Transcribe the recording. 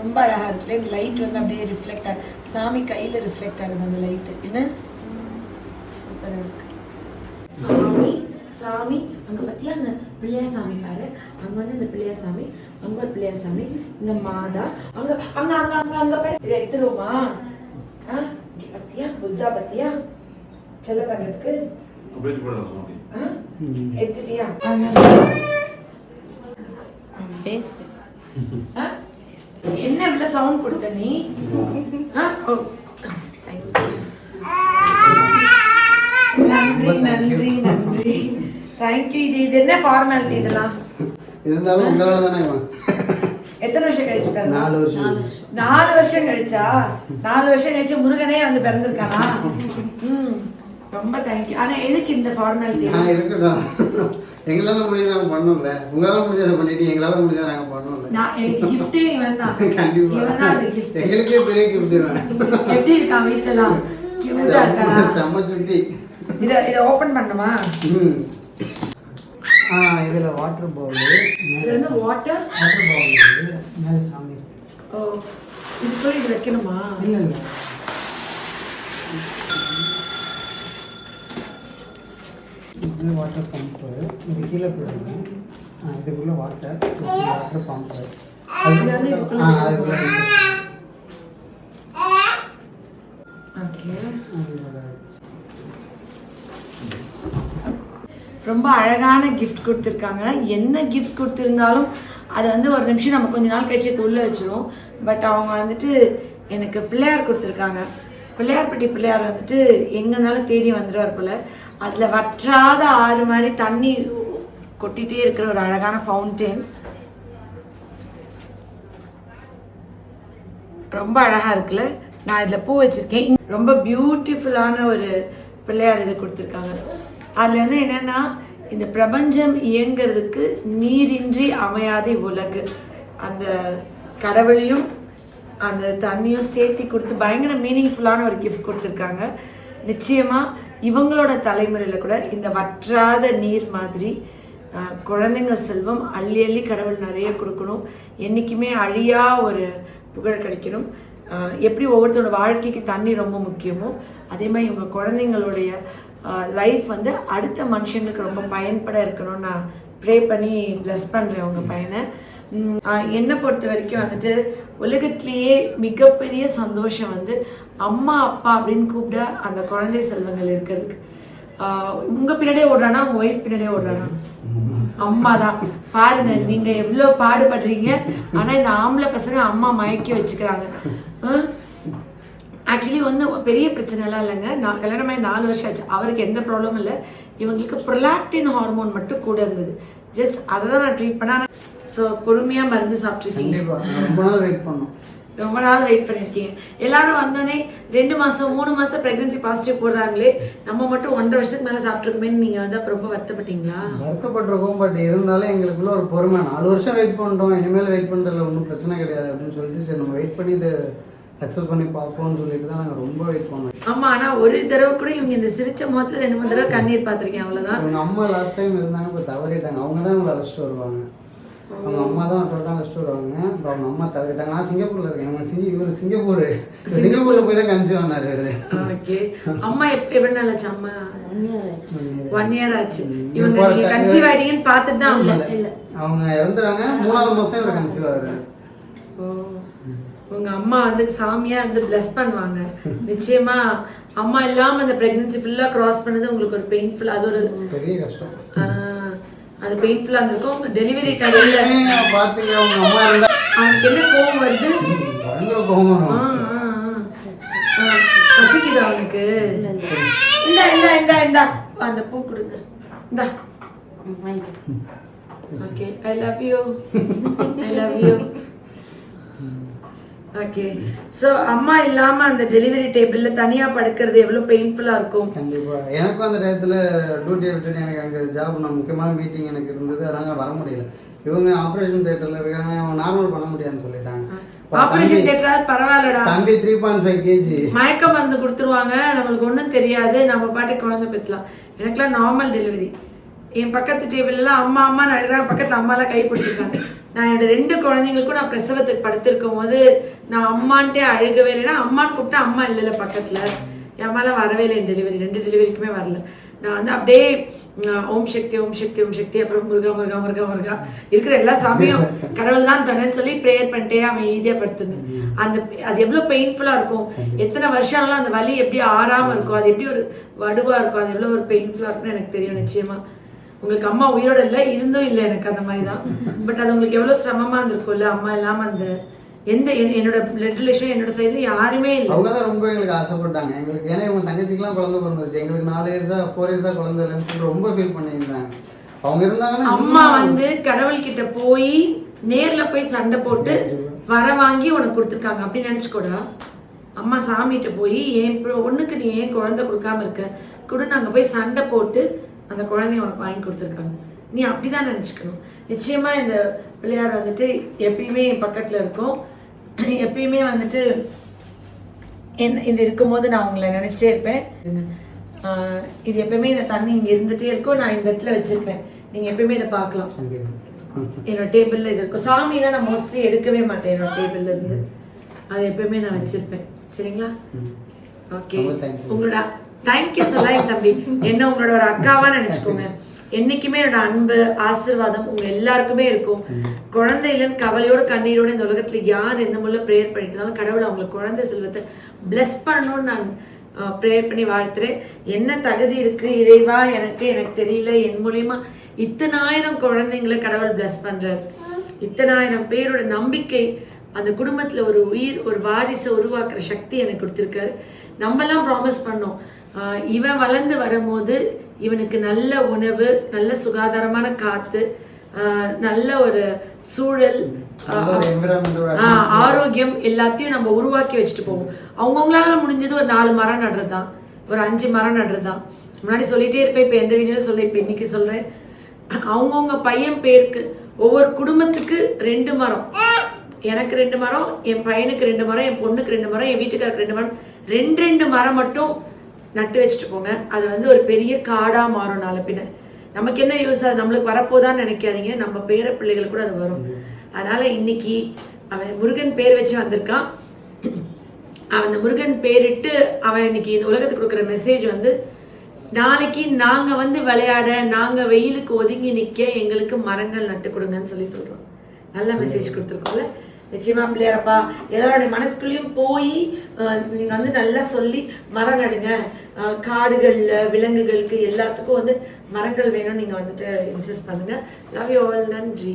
ரொம்ப அழகா இருக்குல்ல. இந்த லைட் வந்து அப்படியே ரிஃப்ளெக்ட் ஆகுது, சாமி கையில ரிஃப்ளெக்ட் ஆகுது அந்த லைட். என்ன சூப்பரா இருக்கு. சாமி சாமி அங்க பத்தியா அந்த பிள்ளையார் சாமி பாரு, அங்க வந்து இந்த பிள்ளையார் சாமி, அங்க ஒரு பிள்ளையார் சாமி, இங்க மாதா, அங்க அங்க அங்க அங்க அங்க பாரு. இதை எடுத்துருவோமா? பத்தியா புத்தா பத்தியா செல்ல தங்கத்துக்கு எடுத்துட்டியா? என்ன இவ்வளவு சவுண்ட் கொடுத்த நீ? நன்றி நன்றி நன்றி, தேங்க்யூ. இது என்ன ஃபார்மாலிட்டி இதெல்லாம்? இருந்தாலும் உங்களால தானே. எத்தனை வருஷம் கழிச்சு? 4 வருஷம். 4 வருஷம் கழிச்சா? 4 வருஷம் கழிச்சு முருகனே வந்து பிறந்திருக்கானா? ரொம்ப தேங்க்யூ. ஆனா எதுக்கு இந்த ஃபார்மாலிட்டி? இருக்கட்டும், எங்களால முடிஞ்சதை நாங்க பண்ணோம்ல, உங்களால முடிஞ்சதை பண்ணிட்டு எங்களால முடிஞ்சதை நாங்க பண்ணோம்ல. எனக்கு கிஃப்டே இவன் தான். கண்டிப்பா எங்களுக்கே பெரிய கிஃப்ட் வேணும். எப்படி இருக்கான் வீட்டுலாம்? கியூட்டா இருக்கானா? செம்ம சுட்டி. இத ஓபன் பண்ணுமா? இதுல வாட்டர் பவுல், இதுல இருந்து வாட்டர் பவுல் மேல சாமி. ஓ, இது போய் இது வைக்கணுமா? இல்ல இல்ல, இது வாட்டர் பம்ப். இது கீழே போடுங்க. இதுக்குள்ள வாட்டர் பம்ப். ரொம்ப அழகான கிஃப்ட் கொடுத்துருக்காங்க. என்ன கிஃப்ட் கொடுத்துருந்தாலும் அதை வந்து ஒரு நிமிஷம் நம்ம கொஞ்ச நாள் கழிச்சு உள்ளே வச்சிருவோம். பட் அவங்க வந்துட்டு எனக்கு பிள்ளையார் கொடுத்துருக்காங்க. பிள்ளையார்பட்டி பிள்ளையார் வந்துட்டு எங்கே இருந்தாலும் தேடி வந்துடுவார் போல். அதில் வற்றாத ஆறு மாதிரி தண்ணி கொட்டிகிட்டே இருக்கிற ஒரு அழகான ஃபவுண்டெயின். ரொம்ப அழகாக இருக்குல்ல. நான் இதில் பூ வச்சுருக்கேன். ரொம்ப பியூட்டிஃபுல்லான ஒரு பிள்ளையார் இது கொடுத்துருக்காங்க. அதில் வந்து என்னென்னா, இந்த பிரபஞ்சம் இயங்கிறதுக்கு நீரின்றி அமையாத உலகு, அந்த கடவுளையும் அந்த தண்ணியும் சேர்த்தி கொடுத்து பயங்கர மீனிங்ஃபுல்லான ஒரு கிஃப்ட் கொடுத்துருக்காங்க. நிச்சயமாக இவங்களோட தலைமுறையில் கூட இந்த வற்றாத நீர் மாதிரி குழந்தைங்கள் செல்வம் அள்ளி அள்ளி கடவுள் நிறைய கொடுக்கணும். என்றைக்குமே அழியா ஒரு புகழ் கிடைக்கணும். எப்படி ஒவ்வொருத்தரோட வாழ்க்கைக்கு தண்ணி ரொம்ப முக்கியமோ, அதே மாதிரி இவங்க குழந்தைங்களுடைய லைஃப் வந்து அடுத்த மனுஷங்களுக்கு ரொம்ப பயன்பட இருக்கணும்னு நான் ப்ரே பண்ணி ப்ளஸ் பண்ணுறேன் உங்கள் பையனை. என்னை பொறுத்த வரைக்கும் வந்துட்டு உலகத்திலேயே மிகப்பெரிய சந்தோஷம் வந்து அம்மா அப்பா அப்படின்னு கூப்பிட அந்த குழந்தை செல்வங்கள் இருக்கிறதுக்கு. உங்கள் பின்னாடியே ஓடுறானா, உங்கள் ஒய்ஃப் பின்னாடியே ஓடுறானா? அம்மா தான். பாருங்க, நீங்கள் எவ்வளோ பாடுபடுறீங்க. ஆனால் இந்த ஆம்பளை பசங்க அம்மா மயக்கி வச்சுக்கிறாங்க. ஆக்சுவலி ஒன்றும் பெரிய பிரச்சனைலாம் இல்லைங்க. நான் கல்யாணம் ஆகி 4 வருஷம் ஆச்சு. அவருக்கு எந்த ப்ராப்ளமும் இல்லை. இவங்களுக்கு ப்ரொலாக்டின் ஹார்மோன் மட்டும் கூட இருந்தது. ஜஸ்ட் அதை தான் நான் ட்ரீட் பண்ணேன். ஸோ பொறுமையாக மருந்து சாப்பிட்ருக்கீங்க. ரொம்ப நாள் வெயிட் பண்ணியிருக்கீங்க. எல்லாரும் வந்தோடனே 2 மாதம் 3 மாதம் ப்ரெக்னன்சி பாசிட்டிவ் போடுறாங்களே, நம்ம மட்டும் 1.5 வருஷத்துக்கு மேலே சாப்பிட்ருக்கோமேன்னு நீங்கள் வந்து அப்போ ரொம்ப வருத்தப்பட்டீங்களா? வருத்தப்பட்டிருக்கோம். பட் இருந்தாலும் எங்களுக்குள்ள ஒரு பொறுமை. 4 வருஷம் வெயிட் பண்ணுறோம், இனிமேல் வெயிட் பண்ணுறதுல ஒன்றும் பிரச்சனை கிடையாது அப்படின்னு சொல்லிட்டு சரி நம்ம வெயிட் பண்ணி இதை சக்ஸஸ் பண்ணி பார்ப்போம்னு சொல்லிட்டு தான் நாங்கள் ரொம்ப வெயிட் பண்ணோம். ஆமாம், ஆனால் ஒரு தடவை கூட இவங்க இந்த சிரிச்ச முகத்தில் 2-3 தடவை கண்ணீர் பார்த்துருக்கேன், அவ்வளோதான். அவங்க அம்மா லாஸ்ட் டைம் இருந்தாங்க, இப்போ தவறிட்டாங்க. அவங்க தான் இவங்களை அழைச்சிட்டு வருவாங்க. அவங்க அம்மா தான் டோட்டலாக அழைச்சிட்டு வருவாங்க. இப்போ அவங்க அம்மா தவறிட்டாங்க. நான் சிங்கப்பூரில் இருக்கேன். அவங்க இவர் சிங்கப்பூரில் போய் தான் கன்சீவ் ஆனாரு. ஓகே. அம்மா எப்படி நாளாச்சு? அம்மா 1 year ஆச்சு. இவங்க நீங்கள் கன்சீவ் ஆகிட்டீங்கன்னு பார்த்துட்டு தான் அவங்க இறந்துறாங்க. 3ஆவது மாதம் இவர் கன்சீவ் ஆகுறாரு. உங்க அம்மா வந்து சாமியா வந்து பிளஸ் பண்ணுவாங்க. நிச்சயமா அம்மா இல்லாம அந்த பிரெக்னன்சி ஃபுல்லா கிராஸ் பண்ணது உங்களுக்கு ஒரு பெயின்ஃபுல், அது ஒரு பெரிய கஷ்டம். அது பெயின்ஃபுல்லா இருந்திருக்கும். உங்க டெலிவரி டைம்ல பாத்தீங்க உங்க அம்மா இருந்தா அவங்களுக்கு என்ன கோவம் வருது? பயங்கர கோவம் வரும். பசிக்குது அவனுக்கு. இந்த இந்த இந்த இந்த அந்த பூ கொடுங்க. இந்த okay. I love you. I love you. Okay. So அம்மா இல்லாமல் அந்த டெலிவரி டேபிளில் தனியாக படுக்கிறது எவ்வளோ பெயின்ஃபுல்லாக இருக்கும். கண்டிப்பாக. எனக்கும் அந்த டயத்தில் டியூட்டியை விட்டுட்டு எனக்கு அங்கே ஜாப் நான் முக்கியமான மீட்டிங் எனக்கு இருந்தது, அதனால் வர முடியல. இவங்க ஆப்ரேஷன் தியேட்டரில் இருக்காங்க, அவங்க நார்மல் பண்ண முடியாதுன்னு சொல்லிட்டாங்க. ஆப்ரேஷன் தியேட்டர் பரவாயில்லடா. தம்பி 3.5 kg மயக்க மருந்து கொடுத்துருவாங்க, நம்மளுக்கு ஒன்றும் தெரியாது, நம்ம பாட்டுக்கு குழந்தை பெற்றலாம். எனக்குலாம் நார்மல் டெலிவரி. என் பக்கத்து டேபிள்லாம் அம்மா அம்மா நடுறாங்க, பக்கத்தில் அம்மாலாம் கை பிடிச்சிருக்காங்க. நான் என்னோட 2 குழந்தைங்களுக்கும் நான் பிரசவத்துக்கு படுத்திருக்கும் போது நான் அம்மான்ட்டே அழுகவே இல்லைன்னா, அம்மான்னு கூப்பிட்டா அம்மா இல்லைல்ல பக்கத்தில், என் அம்மாலாம் வரவே இல்லை. என் டெலிவரி 2 டெலிவரிக்குமே வரல. நான் வந்து அப்படியே ஓம் சக்தி ஓம் சக்தி ஓம் சக்தி, அப்புறம் முருகா முருகா முருகா முருகா, இருக்கிற எல்லா சாமியும் கடவுள் தான் தனன்னு சொல்லி ப்ரேயர் பண்ணிட்டே அமைதியாக படுத்துருந்தேன். அது எவ்வளோ பெயின்ஃபுல்லாக இருக்கும், எத்தனை வருஷம் ஆனாலும் அந்த வலி எப்படி ஆறாமல் இருக்கும், அது எப்படி ஒரு வடுவாக இருக்கும், அது எவ்வளோ ஒரு பெயின்ஃபுல்லாக இருக்கும்னு எனக்கு தெரியும். நிச்சயமா உங்களுக்கு அம்மா உயிரோட இல்லை, இருந்தும் இல்லை எனக்கு அந்த மாதிரி தான். பட் அது உங்களுக்கு எவ்வளோ சிரமமாக இருந்திருக்கும்ல, அம்மா இல்லாமல். அந்த என்னோட பிளட் ரிலேஷன் என்னோட சைடில் யாருமே இல்லை. அவங்க தான் ரொம்ப எங்களுக்கு ஆசைப்பட்டாங்க எங்களுக்கு. ஏன்னா இவங்க தங்கச்சிக்கெல்லாம் குழந்தை பிறந்துச்சு, எங்களுக்கு 4 இயர்ஸா 4 இயர்ஸா குழந்தை இல்லைன்னு சொல்லி ரொம்ப ஃபீல் பண்ணியிருந்தாங்க. அவங்க இருந்தாங்கன்னா அம்மா வந்து கடவுள்கிட்ட போய் நேர்ல போய் சண்டை போட்டு வர வாங்கி உனக்கு கொடுத்துருக்காங்க அப்படின்னு நினைச்சுக்கூடா. அம்மா சாமிகிட்ட போய் என் ஒண்ணுக்கு நீ ஏன் குழந்தை கொடுக்காம இருக்க கூட, நாங்க போய் சண்டை போட்டு அந்த குழந்தைய உனக்கு வாங்கி கொடுத்துருக்காங்க. நீ அப்படிதான் நினைச்சுக்கணும். நிச்சயமா இந்த பிள்ளையார் வந்துட்டு எப்பயுமே என் பக்கத்துல இருக்கும். எப்பயுமே வந்துட்டு இது இருக்கும்போது நான் உங்களை நினைச்சிட்டே இருப்பேன். இது எப்பயுமே இந்த தண்ணி இங்க இருந்துட்டே இருக்கும், நான் இந்த இடத்துல வச்சிருப்பேன். நீங்க எப்பயுமே இதை பார்க்கலாம். என்னோட டேபிள்ல இது இருக்கும். சாமியெல்லாம் நான் மோஸ்ட்லி எடுக்கவே மாட்டேன் என்னோட டேபிள்ல இருந்து. அது எப்பயுமே நான் வச்சிருப்பேன். சரிங்களா? ஓகே, உங்களோட தேங்க்யூ சொல்லாய் தம்பி. என்ன உங்களோட ஒரு அக்காவா நினைச்சுக்கோங்க. என்னைக்குமே என்னோட அன்பு ஆசீர்வாதம் உங்க எல்லாருக்குமே இருக்கும். குழந்தை இல்லைன்னு கவலையோட கண்ணீரோட இந்த உலகத்துல யார் எந்த முறையில் ப்ரேயர் பண்ணிட்டு இருந்தாலும் கடவுள் அவங்களுக்கு குழந்தை செல்வத்தை பிளஸ் பண்ணணும்னு நான் ப்ரேயர் பண்ணி வாழ்த்துறேன். என்ன தகுதி இருக்கு இறைவா எனக்கு தெரியல, என் மூலியமா இத்தனாயிரம் குழந்தைங்களை கடவுள் பிளஸ் பண்றாரு. இத்தனாயிரம் பேரோட நம்பிக்கை அந்த குடும்பத்துல ஒரு உயிர் ஒரு வாரிசை உருவாக்குற சக்தி எனக்கு கொடுத்துருக்காரு. நம்மலாம் ப்ராமிஸ் பண்ணோம், இவன் வளர்ந்து வரும்போது இவனுக்கு நல்ல உணவு, நல்ல சுகாதாரமான காத்து, நல்ல ஒரு சூழல், ஆரோக்கியம் எல்லாத்தையும் நம்ம உருவாக்கி வச்சுட்டு போவோம். அவங்கவுங்களால முடிஞ்சது ஒரு 4 மரம் நடுறது தான், ஒரு 5 மரம் நடுறது தான். முன்னாடி சொல்லிட்டே இருப்பேன், இப்போ எந்த வீடியோல சொல்ல, இப்போ இன்னைக்கு சொல்றேன். அவங்கவுங்க பையன் பேருக்கு ஒவ்வொரு குடும்பத்துக்கு 2 மரம், எனக்கு 2 மரம், என் பையனுக்கு 2 மரம், என் பொண்ணுக்கு 2 மரம், என் வீட்டுக்காருக்கு 2 மரம், 2 மரம் மட்டும் நட்டு வச்சுட்டு போங்க. அது வந்து ஒரு பெரிய காடா மாறும் நாளை பின்ன. நமக்கு என்ன யூஸ், அது நம்மளுக்கு வரப்போதான்னு நினைக்காதீங்க, நம்ம பேர பிள்ளைகள் கூட அது வரும். அதனால இன்னைக்கு அவன் முருகன் பேர் வச்சு வந்திருக்கான். அவன் அந்த முருகன் பேரிட்டு அவன் இன்னைக்கு இந்த உலகத்துக்கு கொடுக்குற மெசேஜ் வந்து, நாளைக்கு நாங்க வந்து விளையாட, நாங்க வெயிலுக்கு ஒதுங்கி நிக்க எங்களுக்கு மரங்கள் நட்டு கொடுங்கன்னு சொல்றோம். நல்ல மெசேஜ் கொடுத்துருக்கோம்ல. நிச்சயமா பிள்ளையாரப்பா எல்லாருடைய மனசுக்குள்ளேயும் போய் நீங்க வந்து நல்லா சொல்லி மரம் நடுங்க. காடுகள்ல விலங்குகளுக்கு எல்லாத்துக்கும் வந்து மரங்கள் வேணும்னு நீங்க வந்துட்டு இன்சிஸ்ட் பண்ணுங்க. Love you all. நன்றி.